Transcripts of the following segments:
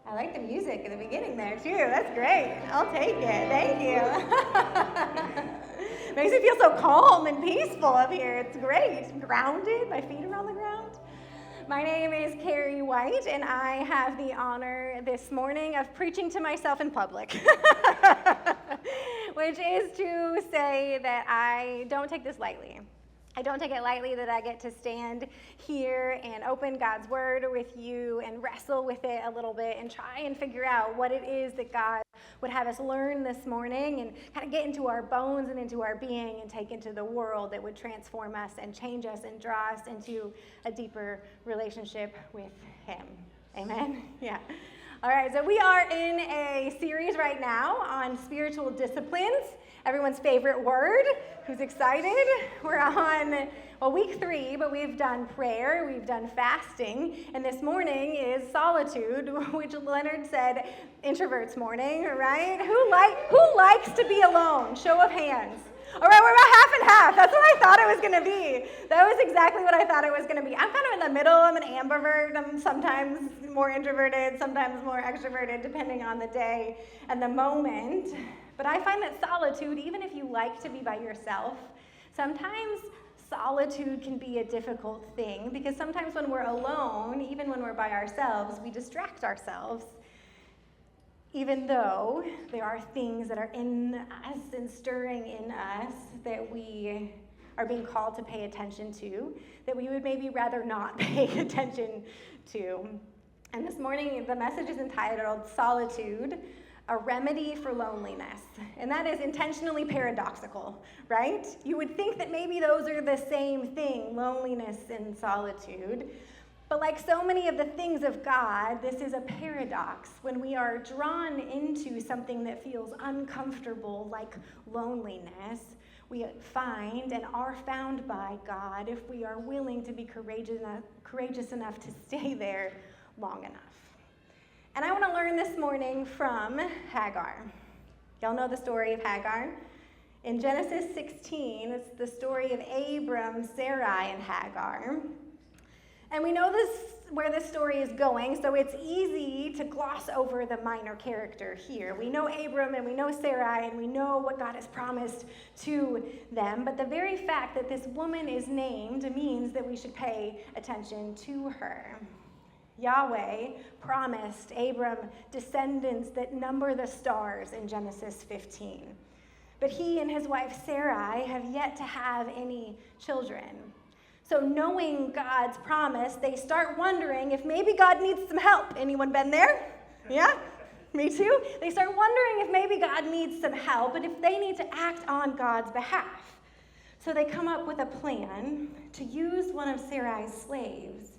I like the music in the beginning there too. That's great. I'll take it. Thank you. Makes me feel so calm and peaceful up here. It's great. Grounded. My feet are on the ground. My name is Carrie White, and I have the honor this morning of preaching to myself in public, which is to say that I don't take this lightly. I don't take it lightly that I get to stand here and open God's Word with you and wrestle with it a little bit and try and figure out what it is that God would have us learn this morning and kind of get into our bones and into our being and take into the world that would transform us and change us and draw us into a deeper relationship with Him. Amen? Yeah. All right, so we are in a series right now on spiritual disciplines. Everyone's favorite word. Who's excited? We're on, week 3, but we've done prayer, we've done fasting, and this morning is solitude, which Leonard said, introverts morning, right? Who likes to be alone? Show of hands. All right, we're about half and half. That's what I thought it was going to be. That was exactly what I thought it was going to be. I'm kind of in the middle. I'm an ambivert. I'm sometimes more introverted, sometimes more extroverted, depending on the day and the moment. But I find that solitude, even if you like to be by yourself, sometimes solitude can be a difficult thing because sometimes when we're alone, even when we're by ourselves, we distract ourselves. Even though there are things that are in us and stirring in us that we are being called to pay attention to, that we would maybe rather not pay attention to. And this morning, the message is entitled Solitude, a Remedy for Loneliness. And that is intentionally paradoxical, right? You would think that maybe those are the same thing, loneliness and solitude. But like so many of the things of God, this is a paradox. When we are drawn into something that feels uncomfortable, like loneliness, we find and are found by God if we are willing to be courageous enough to stay there long enough. And I want to learn this morning from Hagar. Y'all know the story of Hagar? In Genesis 16, it's the story of Abram, Sarai, and Hagar. And we know where this story is going, so it's easy to gloss over the minor character here. We know Abram and we know Sarai and we know what God has promised to them, but the very fact that this woman is named means that we should pay attention to her. Yahweh promised Abram descendants that number the stars in Genesis 15. But he and his wife Sarai have yet to have any children. So knowing God's promise, they start wondering if maybe God needs some help. Anyone been there? Yeah? Me too? They start wondering if maybe God needs some help and if they need to act on God's behalf. So they come up with a plan to use one of Sarai's slaves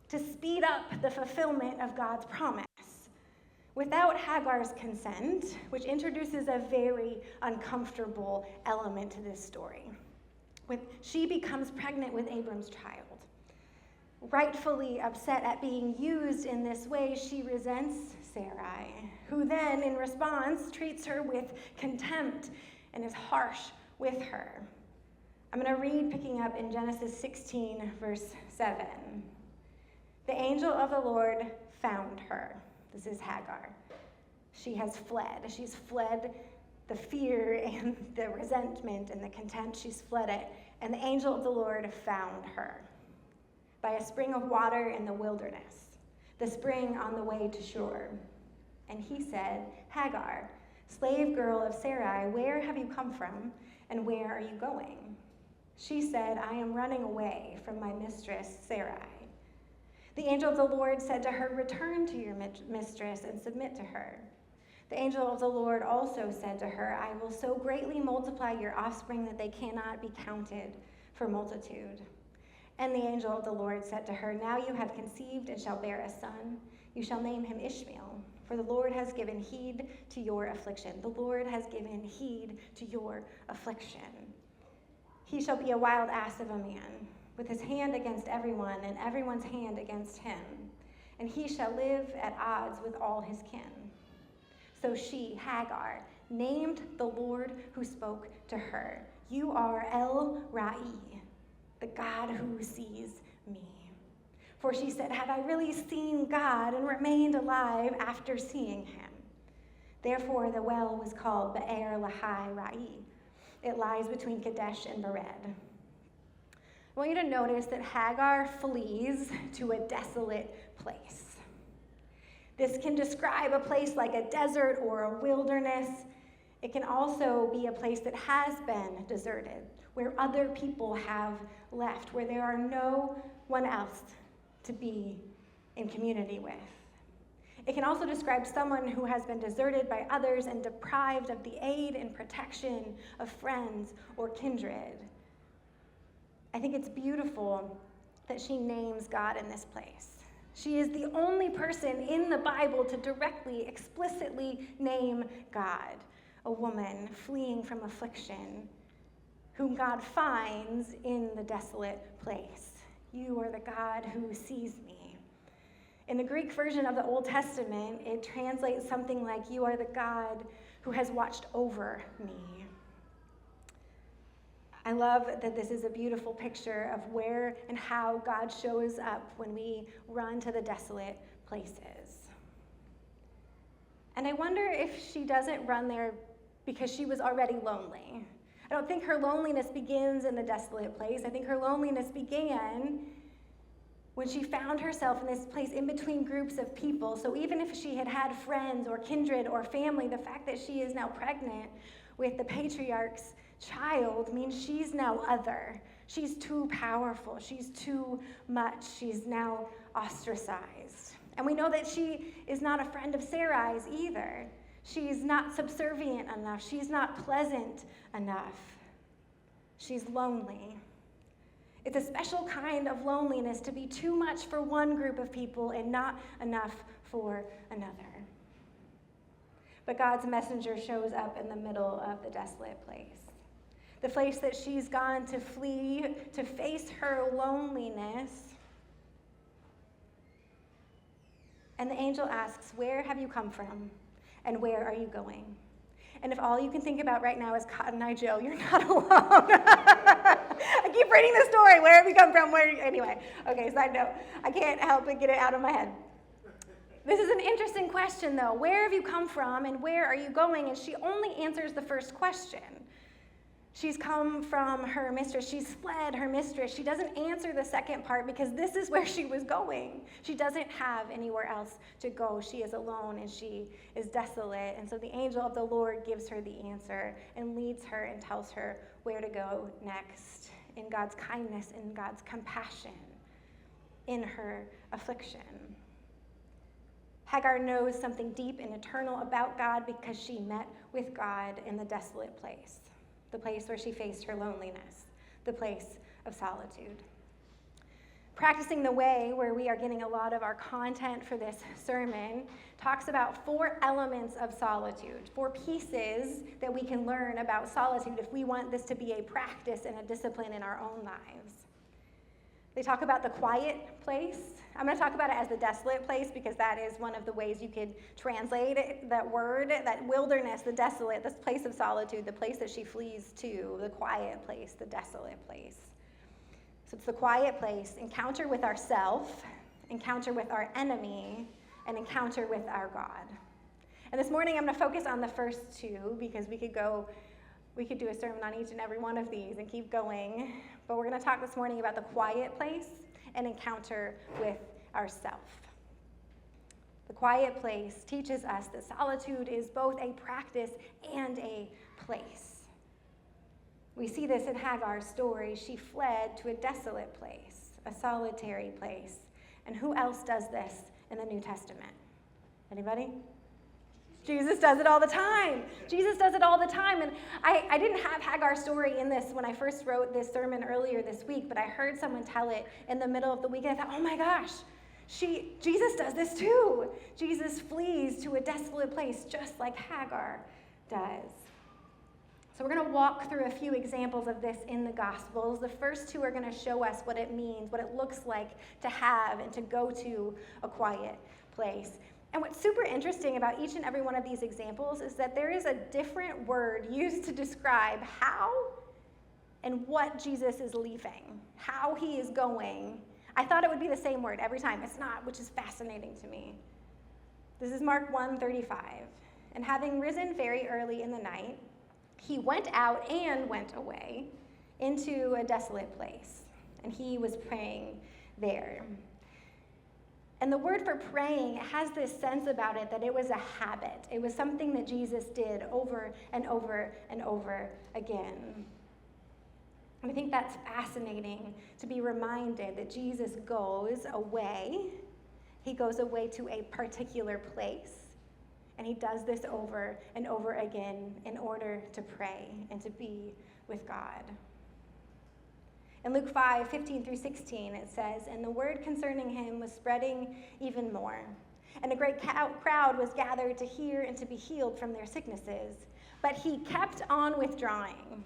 to speed up the fulfillment of God's promise without Hagar's consent, which introduces a very uncomfortable element to this story. She becomes pregnant with Abram's child. Rightfully upset at being used in this way, she resents Sarai, who then, in response, treats her with contempt and is harsh with her. I'm going to read picking up in Genesis 16, verse 7. The angel of the Lord found her. This is Hagar. She has fled. She's fled the fear and the resentment and the contempt. She's fled it. And the angel of the Lord found her by a spring of water in the wilderness, the spring on the way to Shur. And he said, Hagar, slave girl of Sarai, where have you come from and where are you going? She said, I am running away from my mistress Sarai. The angel of the Lord said to her, return to your mistress and submit to her. The angel of the Lord also said to her, I will so greatly multiply your offspring that they cannot be counted for multitude. And the angel of the Lord said to her, now you have conceived and shall bear a son. You shall name him Ishmael, for the Lord has given heed to your affliction. The Lord has given heed to your affliction. He shall be a wild ass of a man, with his hand against everyone and everyone's hand against him. And he shall live at odds with all his kin. So she, Hagar, named the Lord who spoke to her, you are El Rai, the God who sees me. For she said, have I really seen God and remained alive after seeing him? Therefore the well was called Be'er Lahai Rai. It lies between Kadesh and Bered. I want you to notice that Hagar flees to a desolate place. This can describe a place like a desert or a wilderness. It can also be a place that has been deserted, where other people have left, where there are no one else to be in community with. It can also describe someone who has been deserted by others and deprived of the aid and protection of friends or kindred. I think it's beautiful that she names God in this place. She is the only person in the Bible to directly, explicitly name God, a woman fleeing from affliction, whom God finds in the desolate place. You are the God who sees me. In the Greek version of the Old Testament, it translates something like, you are the God who has watched over me. I love that this is a beautiful picture of where and how God shows up when we run to the desolate places. And I wonder if she doesn't run there because she was already lonely. I don't think her loneliness begins in the desolate place. I think her loneliness began when she found herself in this place in between groups of people. So even if she had had friends or kindred or family, the fact that she is now pregnant with the patriarch's child means she's now other. She's too powerful. She's too much. She's now ostracized. And we know that she is not a friend of Sarai's either. She's not subservient enough. She's not pleasant enough. She's lonely. It's a special kind of loneliness to be too much for one group of people and not enough for another. But God's messenger shows up in the middle of the desolate place. The place that she's gone to flee, to face her loneliness. And the angel asks, where have you come from? And where are you going? And if all you can think about right now is Cotton Eye Joe, you're not alone. I keep reading the story. Where have you come from? Anyway, okay, side note. I can't help but get it out of my head. This is an interesting question, though. Where have you come from and where are you going? And she only answers the first question. She's come from her mistress. She's fled her mistress. She doesn't answer the second part because this is where she was going. She doesn't have anywhere else to go. She is alone and she is desolate. And so the angel of the Lord gives her the answer and leads her and tells her where to go next in God's kindness, in God's compassion, in her affliction. Hagar knows something deep and eternal about God because she met with God in the desolate place. The place where she faced her loneliness, the place of solitude. Practicing the Way, where we are getting a lot of our content for this sermon, talks about 4 elements of solitude, 4 pieces that we can learn about solitude if we want this to be a practice and a discipline in our own lives. They talk about the quiet place. I'm going to talk about it as the desolate place because that is one of the ways you could translate it, that word, that wilderness, the desolate, this place of solitude, the place that she flees to, the quiet place, the desolate place. So it's the quiet place, encounter with ourself, encounter with our enemy, and encounter with our God. And this morning I'm going to focus on the first 2 because we could do a sermon on each and every one of these and keep going. But we're going to talk this morning about the quiet place and encounter with ourself. The quiet place teaches us that solitude is both a practice and a place. We see this in Hagar's story. She fled to a desolate place, a solitary place. And who else does this in the New Testament? Anybody? Jesus does it all the time. Jesus does it all the time. And I didn't have Hagar's story in this when I first wrote this sermon earlier this week, but I heard someone tell it in the middle of the week, and I thought, oh my gosh, Jesus does this too. Jesus flees to a desolate place just like Hagar does. So we're going to walk through a few examples of this in the Gospels. The first 2 are going to show us what it means, what it looks like to have and to go to a quiet place. And what's super interesting about each and every one of these examples is that there is a different word used to describe how and what Jesus is leaving, how he is going. I thought it would be the same word every time. It's not, which is fascinating to me. This is Mark 1:35. And having risen very early in the night, he went out and went away into a desolate place, and he was praying there. And the word for praying has this sense about it that it was a habit. It was something that Jesus did over and over and over again. And I think that's fascinating to be reminded that Jesus goes away. He goes away to a particular place. And he does this over and over again in order to pray and to be with God. In Luke 5:15-16, it says, "And the word concerning him was spreading even more. And a great crowd was gathered to hear and to be healed from their sicknesses. But he kept on withdrawing."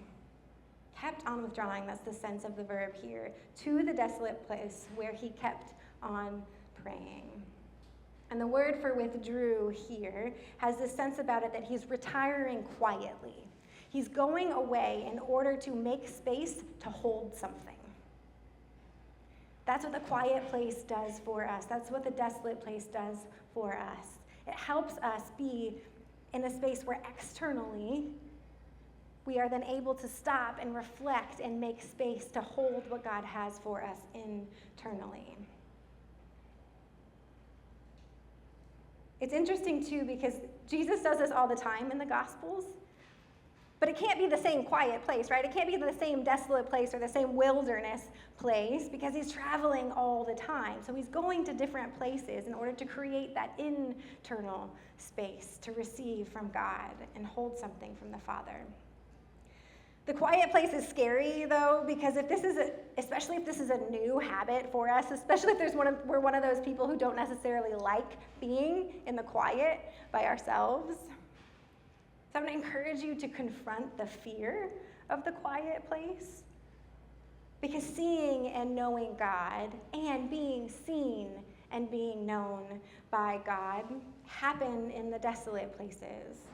Kept on withdrawing, that's the sense of the verb here, to the desolate place where he kept on praying. And the word for withdrew here has this sense about it that he's retiring quietly. He's going away in order to make space to hold something. That's what the quiet place does for us. That's what the desolate place does for us. It helps us be in a space where externally we are then able to stop and reflect and make space to hold what God has for us internally. It's interesting, too, because Jesus does this all the time in the Gospels, but it can't be the same quiet place, right? It can't be the same desolate place or the same wilderness place because he's traveling all the time. So he's going to different places in order to create that internal space to receive from God and hold something from the Father. The quiet place is scary, though, because especially if this is a new habit for us, especially if we're one of those people who don't necessarily like being in the quiet by ourselves. So I'm going to encourage you to confront the fear of the quiet place, because seeing and knowing God and being seen and being known by God happen in the desolate places.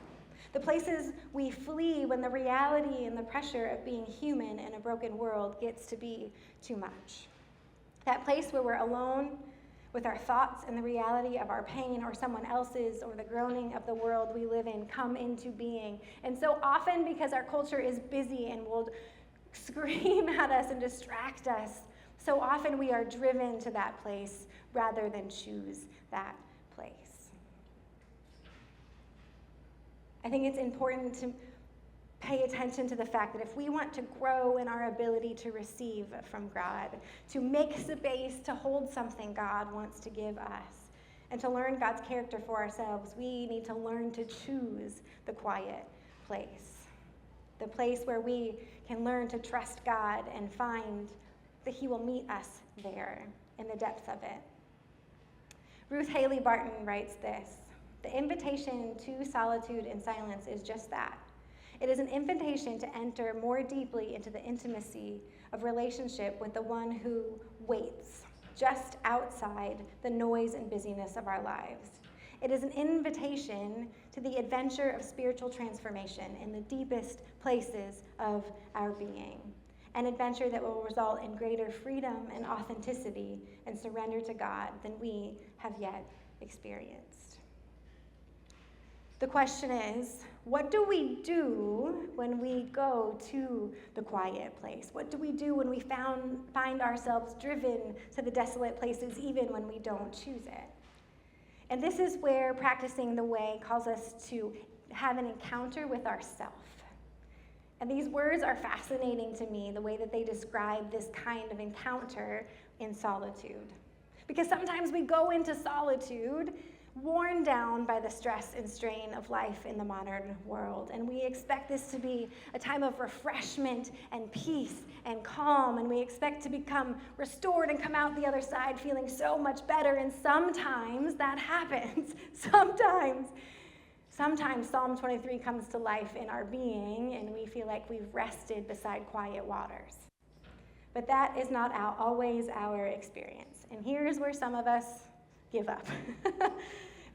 The places we flee when the reality and the pressure of being human in a broken world gets to be too much. That place where we're alone with our thoughts and the reality of our pain or someone else's or the groaning of the world we live in come into being. And so often, because our culture is busy and will scream at us and distract us, so often we are driven to that place rather than choose that place. I think it's important to pay attention to the fact that if we want to grow in our ability to receive from God, to make space to hold something God wants to give us, and to learn God's character for ourselves, we need to learn to choose the quiet place. The place where we can learn to trust God and find that he will meet us there in the depths of it. Ruth Haley Barton writes this: "The invitation to solitude and silence is just that. It is an invitation to enter more deeply into the intimacy of relationship with the one who waits just outside the noise and busyness of our lives. It is an invitation to the adventure of spiritual transformation in the deepest places of our being, an adventure that will result in greater freedom and authenticity and surrender to God than we have yet experienced." The question is, what do we do when we go to the quiet place? What do we do when we find ourselves driven to the desolate places, even when we don't choose it? And this is where practicing the way calls us to have an encounter with ourself. And these words are fascinating to me, the way that they describe this kind of encounter in solitude. Because sometimes we go into solitude worn down by the stress and strain of life in the modern world. And we expect this to be a time of refreshment and peace and calm, and we expect to become restored and come out the other side feeling so much better. And sometimes that happens. Sometimes Psalm 23 comes to life in our being, and we feel like we've rested beside quiet waters. But that is not always our experience. And here's where some of us give up.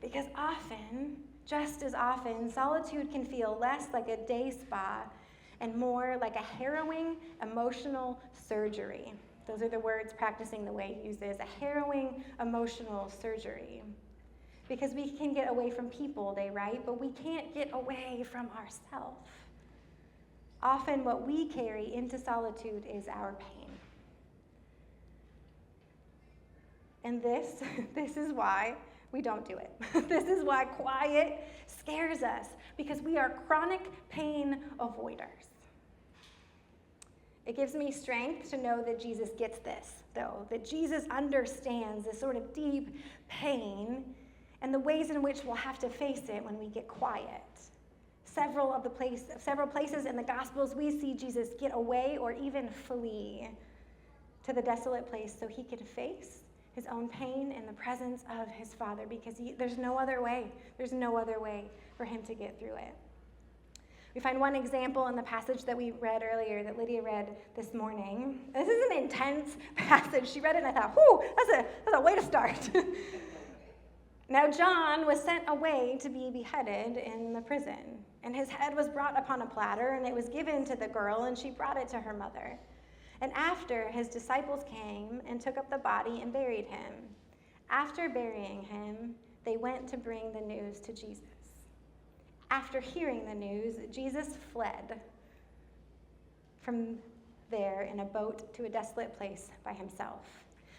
Because often, just as often, solitude can feel less like a day spa and more like a harrowing emotional surgery Those are the words practicing the way he uses, a harrowing emotional surgery. Because we can get away from people, they write, but we can't get away from ourselves. Often what we carry into solitude is our pain. And this is why we don't do it. This is why quiet scares us, because we are chronic pain avoiders. It gives me strength to know that Jesus gets this, though, that Jesus understands this sort of deep pain and the ways in which we'll have to face it when we get quiet. Several places in the Gospels, we see Jesus get away or even flee to the desolate place so he could face his own pain in the presence of his Father, because there's no other way. There's no other way for him to get through it. We find one example in the passage that we read earlier, that Lydia read this morning. This is an intense passage. She read it and I thought, whew, that's a way to start. Now John was sent away to be beheaded in the prison, and his head was brought upon a platter, and it was given to the girl, and she brought it to her mother. And after, his disciples came and took up the body and buried him. After burying him, they went to bring the news to Jesus. After hearing the news, Jesus fled from there in a boat to a desolate place by himself.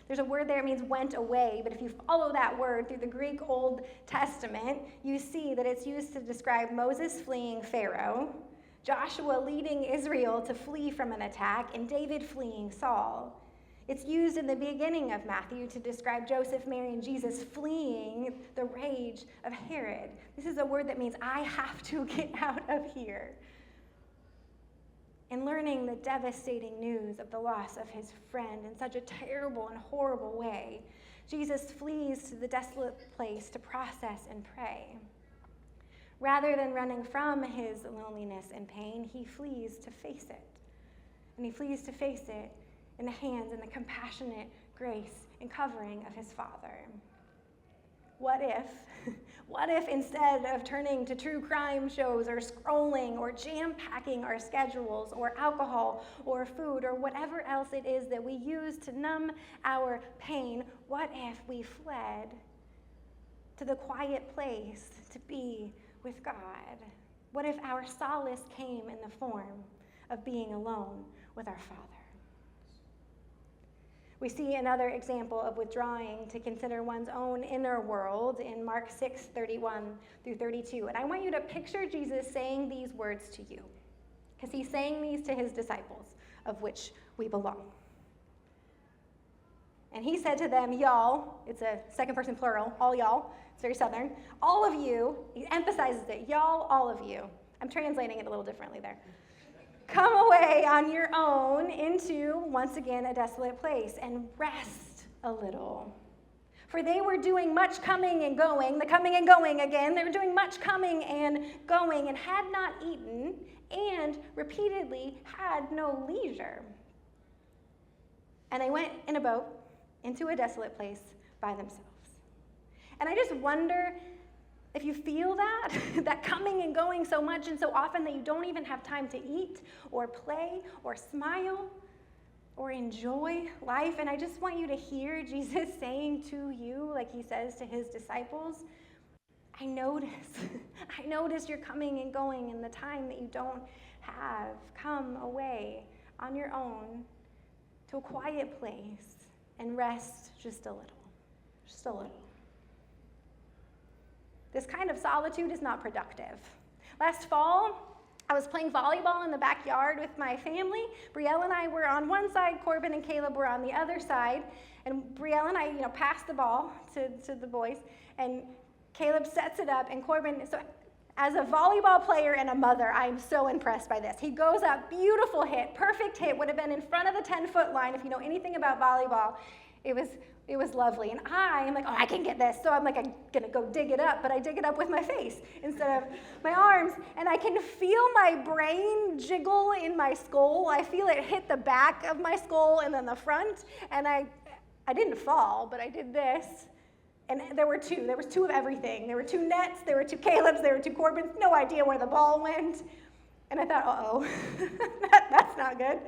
There's a word there, it means went away, but if you follow that word through the Greek Old Testament, you see that it's used to describe Moses fleeing Pharaoh, Joshua leading Israel to flee from an attack, and David fleeing Saul. It's used in the beginning of Matthew to describe Joseph, Mary, and Jesus fleeing the rage of Herod. This is a word that means I have to get out of here. In learning the devastating news of the loss of his friend in such a terrible and horrible way, Jesus flees to the desolate place to process and pray. Rather than running from his loneliness and pain, he flees to face it. And he flees to face it in the hands and the compassionate grace and covering of his Father. What if instead of turning to true crime shows or scrolling or jam-packing our schedules or alcohol or food or whatever else it is that we use to numb our pain, what if we fled to the quiet place to be with God? What if our solace came in the form of being alone with our Father? We see another example of withdrawing to consider one's own inner world in Mark 6:31 through 32. And I want you to picture Jesus saying these words to you, because he's saying these to his disciples, of which we belong. And he said to them, y'all, it's a second person plural, all y'all, it's very Southern, all of you, he emphasizes it, y'all, all of you. I'm translating it a little differently there. Come away on your own into, once again, a desolate place and rest a little. For they were doing much coming and going, the coming and going again, they were doing much coming and going and had not eaten and repeatedly had no leisure. And they went in a boat into a desolate place by themselves. And I just wonder if you feel that, that coming and going so much and so often that you don't even have time to eat or play or smile or enjoy life. And I just want you to hear Jesus saying to you, like he says to his disciples, I notice you're coming and going in the time that you don't have. Come away on your own to a quiet place and rest just a little, just a little. This kind of solitude is not productive. Last fall, I was playing volleyball in the backyard with my family. Brielle and I were on one side, Corbin and Caleb were on the other side. And Brielle and I, passed the ball to the boys, and Caleb sets it up, and Corbin, so as a volleyball player and a mother, I'm so impressed by this. He goes up, beautiful hit, perfect hit, would have been in front of the 10-foot line. If you know anything about volleyball, it was lovely. And I am like, I can get this. So I'm like, I'm going to go dig it up, but I dig it up with my face instead of my arms. And I can feel my brain jiggle in my skull. I feel it hit the back of my skull and then the front. And I didn't fall, but I did this. And there were two. There was two of everything. There were two nets. There were two Caleb's. There were two Corbins. No idea where the ball went. And I thought, that's not good.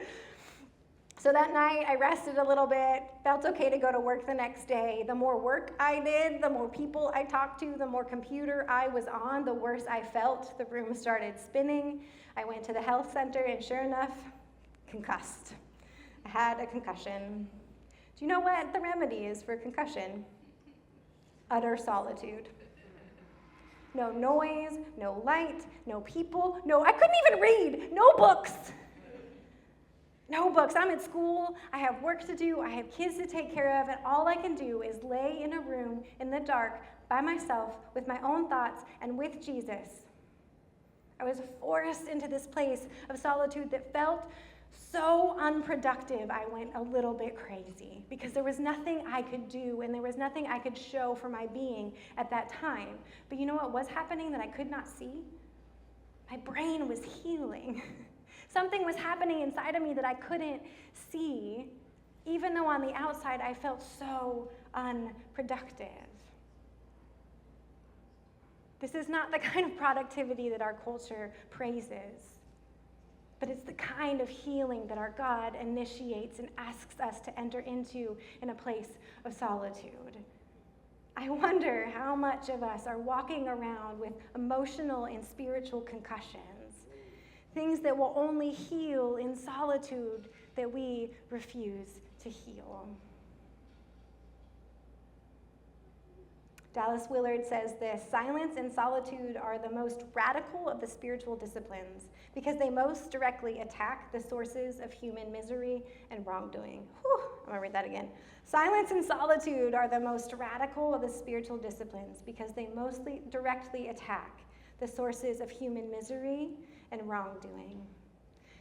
So that night, I rested a little bit, felt okay to go to work the next day. The more work I did, the more people I talked to, the more computer I was on, the worse I felt. The room started spinning. I went to the health center, and sure enough, concussed. I had a concussion. Do you know what the remedy is for concussion? Utter solitude. No noise, no light, no people, I couldn't even read, no books. No books. I'm at school, I have work to do, I have kids to take care of, and all I can do is lay in a room in the dark by myself with my own thoughts and with Jesus. I was forced into this place of solitude that felt so unproductive. I went a little bit crazy because there was nothing I could do and there was nothing I could show for my being at that time. But you know what was happening that I could not see? My brain was healing. Something was happening inside of me that I couldn't see, even though on the outside I felt so unproductive. This is not the kind of productivity that our culture praises, but it's the kind of healing that our God initiates and asks us to enter into in a place of solitude. I wonder how much of us are walking around with emotional and spiritual concussions. Things that will only heal in solitude that we refuse to heal. Dallas Willard says this: silence and solitude are the most radical of the spiritual disciplines because they most directly attack the sources of human misery and wrongdoing. Whew, I'm gonna read that again. Silence and solitude are the most radical of the spiritual disciplines because they mostly directly attack the sources of human misery and wrongdoing.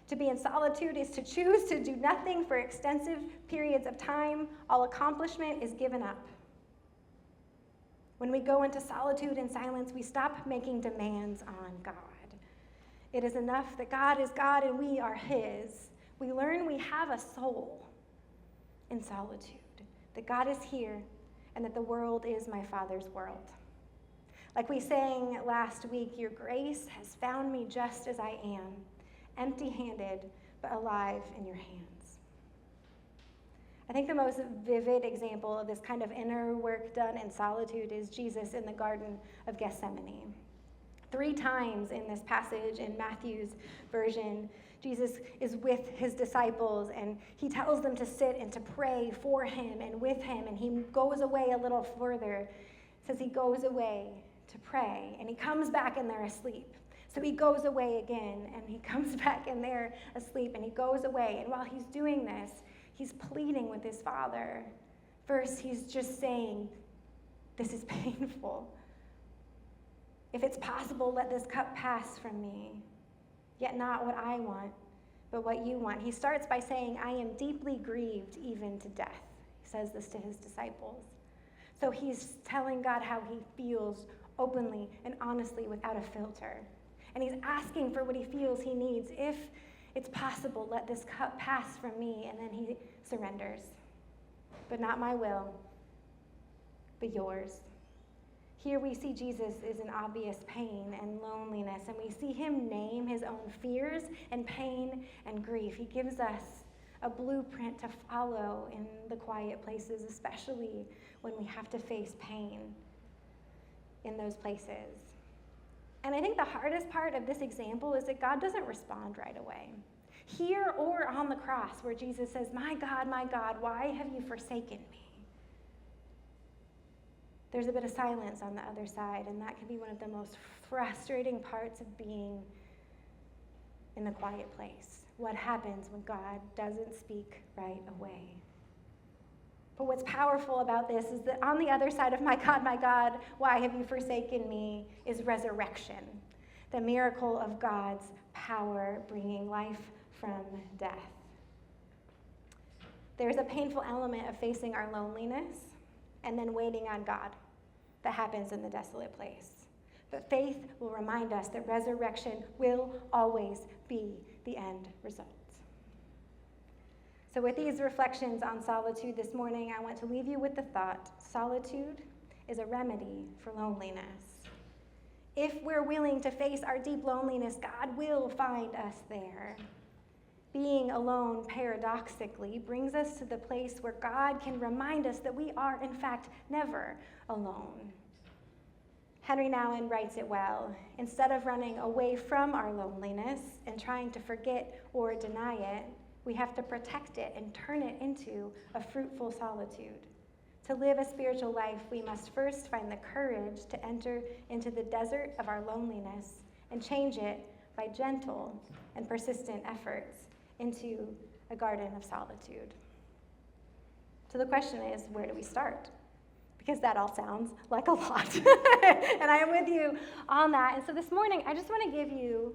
To be in solitude is to choose to do nothing for extensive periods of time. All accomplishment is given up. When we go into solitude and silence, we stop making demands on God. It is enough that God is God and we are His. We learn we have a soul in solitude, that God is here and that the world is my Father's world. Like we sang last week, your grace has found me just as I am, empty-handed but alive in your hands. I think the most vivid example of this kind of inner work done in solitude is Jesus in the Garden of Gethsemane. 3 times in this passage in Matthew's version, Jesus is with his disciples and he tells them to sit and to pray for him and with him, and he goes away a little further. It says he goes away to pray, and he comes back and they're asleep. So he goes away again, and he comes back and they're asleep, and he goes away. And while he's doing this, he's pleading with his Father. First, he's just saying, this is painful. If it's possible, let this cup pass from me. Yet not what I want, but what you want. He starts by saying, I am deeply grieved even to death. He says this to his disciples. So he's telling God how he feels openly and honestly without a filter. And he's asking for what he feels he needs. If it's possible, let this cup pass from me. And then he surrenders. But not my will, but yours. Here we see Jesus is in obvious pain and loneliness, and we see him name his own fears and pain and grief. He gives us a blueprint to follow in the quiet places, especially when we have to face pain in those places. And I think the hardest part of this example is that God doesn't respond right away. Here or on the cross, where Jesus says, my God, why have you forsaken me? There's a bit of silence on the other side, and that can be one of the most frustrating parts of being in the quiet place. What happens when God doesn't speak right away? But what's powerful about this is that on the other side of my God, why have you forsaken me, is resurrection, the miracle of God's power bringing life from death. There's a painful element of facing our loneliness and then waiting on God that happens in the desolate place. But faith will remind us that resurrection will always be the end result. So with these reflections on solitude this morning, I want to leave you with the thought, solitude is a remedy for loneliness. If we're willing to face our deep loneliness, God will find us there. Being alone, paradoxically, brings us to the place where God can remind us that we are, in fact, never alone. Henry Nouwen writes it well. Instead of running away from our loneliness and trying to forget or deny it, we have to protect it and turn it into a fruitful solitude. To live a spiritual life, we must first find the courage to enter into the desert of our loneliness and change it by gentle and persistent efforts into a garden of solitude. So the question is, where do we start? Because that all sounds like a lot. And I am with you on that. And so this morning, I just want to give you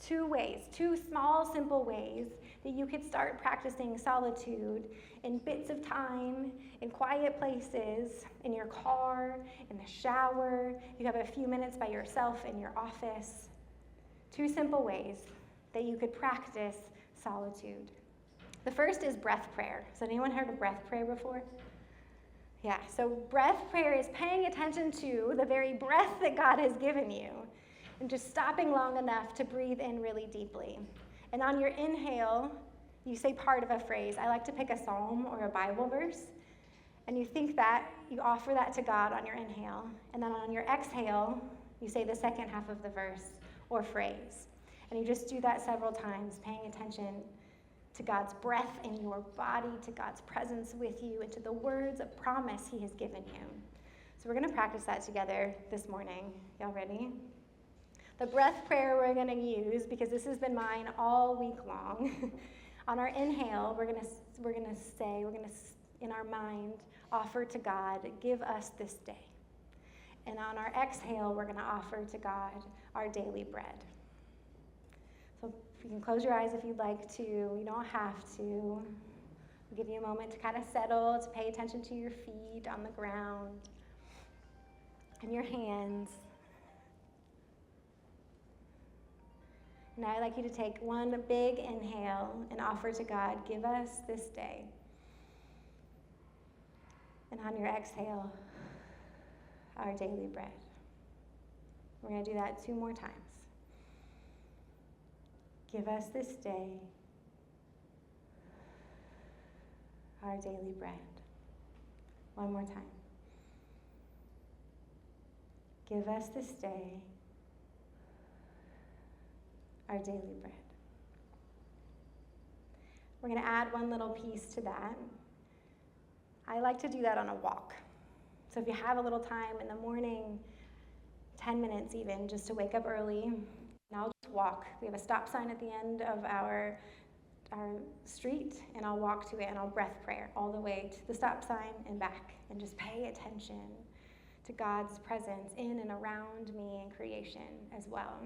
two small, simple ways that you could start practicing solitude in bits of time, in quiet places, in your car, in the shower. You have a few minutes by yourself in your office. 2 simple ways that you could practice solitude. The first is breath prayer. Has anyone heard of breath prayer before? Yeah, so breath prayer is paying attention to the very breath that God has given you and just stopping long enough to breathe in really deeply. And on your inhale, you say part of a phrase. I like to pick a psalm or a Bible verse, and you think that, you offer that to God on your inhale, and then on your exhale, you say the second half of the verse or phrase. And you just do that several times, paying attention to God's breath in your body, to God's presence with you, and to the words of promise he has given you. So we're going to practice that together this morning. Y'all ready? The breath prayer we're going to use, because this has been mine all week long. On our inhale, we're going to in our mind offer to God, give us this day. And on our exhale, we're going to offer to God our daily bread. So you can close your eyes if you'd like to. You don't have to. We'll give you a moment to kind of settle, to pay attention to your feet on the ground and your hands. Now I'd like you to take one big inhale and offer to God, give us this day. And on your exhale, our daily bread. We're going to do that 2 more times. Give us this day our daily bread. 1 more time. Give us this day our daily bread. We're going to add one little piece to that. I like to do that on a walk. So if you have a little time in the morning, 10 minutes even, just to wake up early, and I'll just walk. We have a stop sign at the end of our street, and I'll walk to it, and I'll breath prayer all the way to the stop sign and back, and just pay attention to God's presence in and around me in creation as well.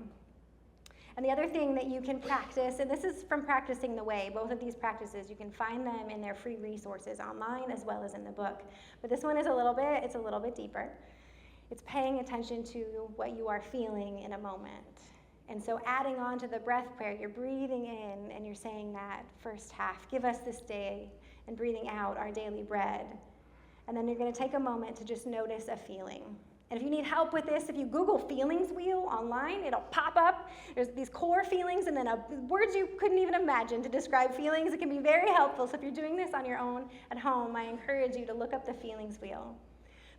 And the other thing that you can practice, and this is from Practicing the Way, both of these practices, you can find them in their free resources online as well as in the book. But this one is a little bit deeper. It's paying attention to what you are feeling in a moment. And so adding on to the breath prayer, you're breathing in and you're saying that first half, give us this day, and breathing out our daily bread. And then you're going to take a moment to just notice a feeling. And if you need help with this, if you Google feelings wheel online, it'll pop up. There's these core feelings and then words you couldn't even imagine to describe feelings. It can be very helpful. So if you're doing this on your own at home, I encourage you to look up the feelings wheel.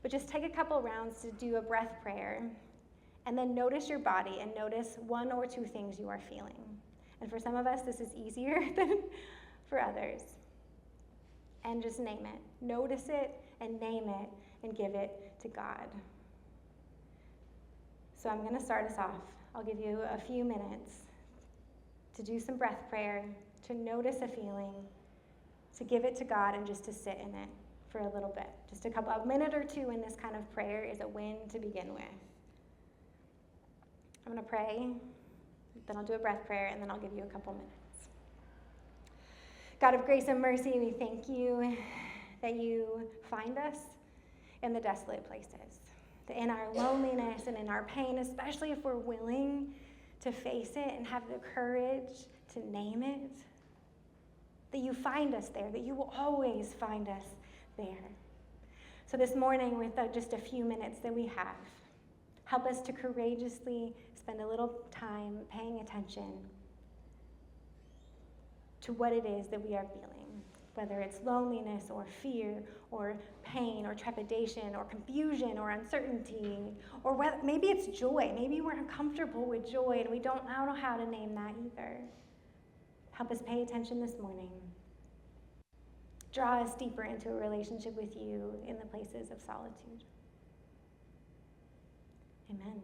But just take a couple rounds to do a breath prayer, and then notice your body and notice 1 or 2 things you are feeling. And for some of us, this is easier than for others. And just name it. Notice it and name it and give it to God. So I'm going to start us off. I'll give you a few minutes to do some breath prayer, to notice a feeling, to give it to God, and just to sit in it for a little bit. Just a minute or 2 in this kind of prayer is a win to begin with. I'm going to pray, then I'll do a breath prayer, and then I'll give you a couple minutes. God of grace and mercy, we thank you that you find us in the desolate places, that in our loneliness and in our pain, especially if we're willing to face it and have the courage to name it, that you find us there, that you will always find us there. So this morning, with just a few minutes that we have, help us to courageously spend a little time paying attention to what it is that we are feeling, whether it's loneliness or fear or pain or trepidation or confusion or uncertainty, or whether, maybe it's joy. Maybe we're uncomfortable with joy and I don't know how to name that either. Help us pay attention this morning. Draw us deeper into a relationship with you in the places of solitude. Amen.